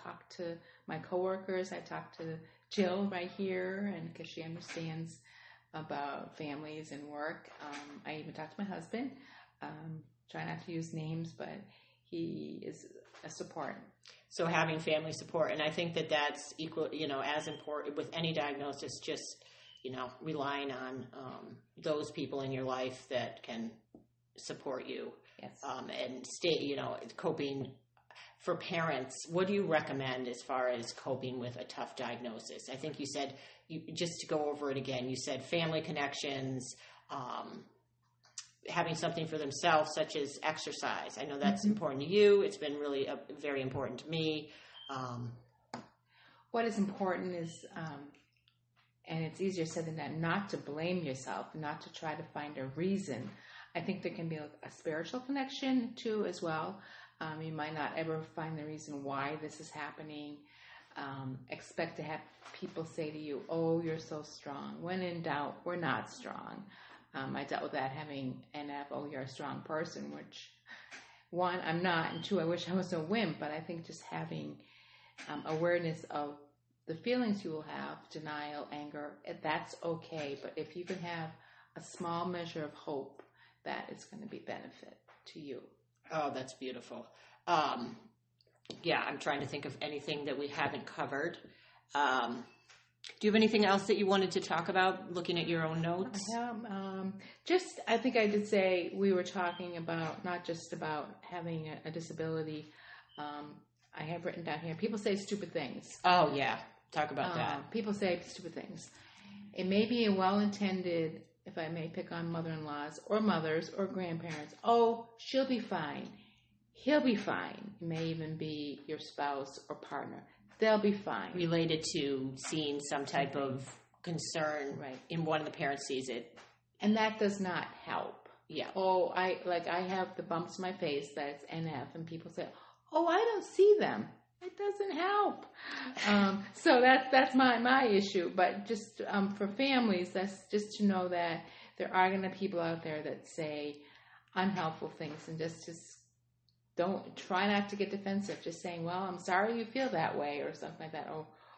talk to my coworkers. I talk to Jill right here, and because she understands about families and work. I even talk to my husband. Try not to use names, but he is a support. So having family support, and I think that that's equal, as important with any diagnosis, just, relying on those people in your life that can support you. Yes. And stay, coping. For parents, what do you recommend as far as coping with a tough diagnosis? I think you said, just to go over it again, you said family connections, having something for themselves, such as exercise. I know that's important to you. It's been really very important to me. What is important is, and it's easier said than that, not to blame yourself, not to try to find a reason. I think there can be a spiritual connection too as well. You might not ever find the reason why this is happening. Expect to have people say to you, "Oh, you're so strong." When in doubt, we're not strong. I dealt with that having NF. "Oh, you're a strong person," which, one, I'm not, and two, I wish I was a wimp. But I think just having awareness of the feelings you will have, denial, anger, that's okay. But if you can have a small measure of hope, that is going to be benefit to you. Oh, that's beautiful. I'm trying to think of anything that we haven't covered. Do you have anything else that you wanted to talk about, looking at your own notes? I think I did say we were talking about not just about having a disability. I have written down here, people say stupid things. Oh, yeah. Talk about that. People say stupid things. It may be a well-intended, if I may pick on mother-in-laws or mothers or grandparents. "Oh, she'll be fine. He'll be fine." It may even be your spouse or partner. They'll be fine. Related to seeing some type of concern, right, in one of the parents sees it. And that does not help. Yeah. "Oh, I have the bumps in my face, that's NF," and people say, "Oh, I don't see them." It doesn't help. So that's my issue. But just for families, that's just to know that there are going to be people out there that say unhelpful things, and just don't try not to get defensive. Just saying, "Well, I'm sorry you feel that way," or something like that.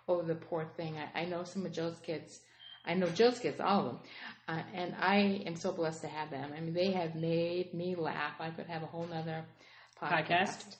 Oh, the poor thing. I know some of Jill's kids. I know Jill's kids, all of them. And I am so blessed to have them. I mean, they have made me laugh. I could have a whole nother podcast.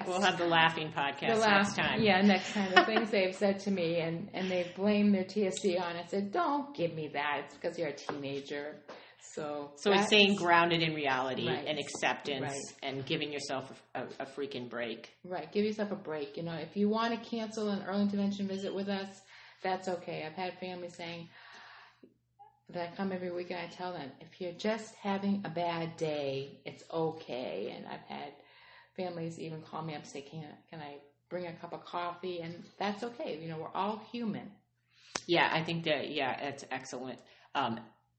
We'll have the laughing podcast next time. Yeah, next time. The things they've said to me, and they've blamed their TSC on it. Said, "Don't give me that. It's because you're a teenager." So it's staying grounded in reality, right, and acceptance, right, and giving yourself a freaking break. Right. Give yourself a break. If you want to cancel an early intervention visit with us, that's okay. I've had families saying that I come every week, and I tell them, if you're just having a bad day, it's okay. And I've had families even call me up and say, can I bring a cup of coffee? And that's okay. We're all human. Yeah, I think that's excellent.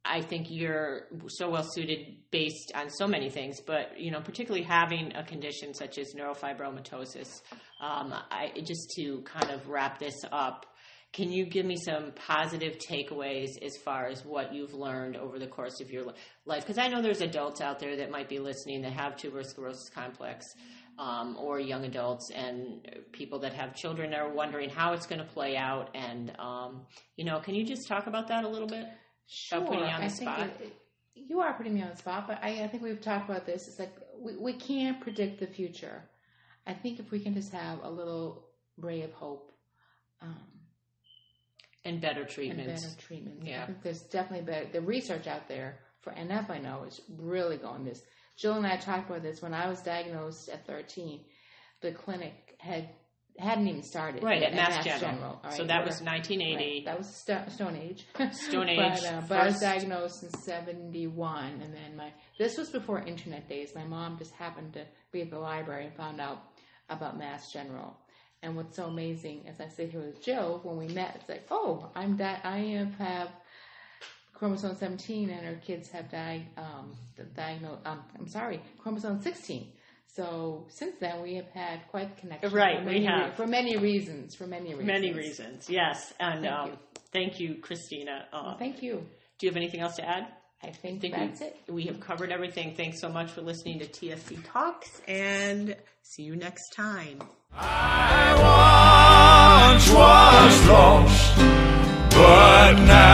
I think you're so well suited based on so many things, but, particularly having a condition such as neurofibromatosis. Just to kind of wrap this up, can you give me some positive takeaways as far as what you've learned over the course of your life? Because I know there's adults out there that might be listening that have tuberous sclerosis complex, or young adults, and people that have children that are wondering how it's going to play out. And, can you just talk about that a little bit? Sure. Putting you on the spot. You are putting me on the spot, but I think we've talked about this. It's like we can't predict the future. I think if we can just have a little ray of hope. And better treatments. Yeah. I think there's definitely better. The research out there for NF, I know, is really going this. Jill and I talked about this. When I was diagnosed at 13, the clinic hadn't even started. Right, at Mass General. Right, so that was 1980. Right, that was Stone Age. Stone Age. But I was diagnosed in 71, and then this was before internet days. My mom just happened to be at the library and found out about Mass General. And what's so amazing, as I sit here with Jill, when we met, it's like, oh, I have chromosome 17, and her kids have chromosome 16. So since then, we have had quite the connection. Right, we have. For many reasons. Many reasons, yes. And thank you, Kristina. Thank you. Do you have anything else to add? I think that's it. We have covered everything. Thanks so much for listening to TSC Talks, and see you next time. I want was lost, but now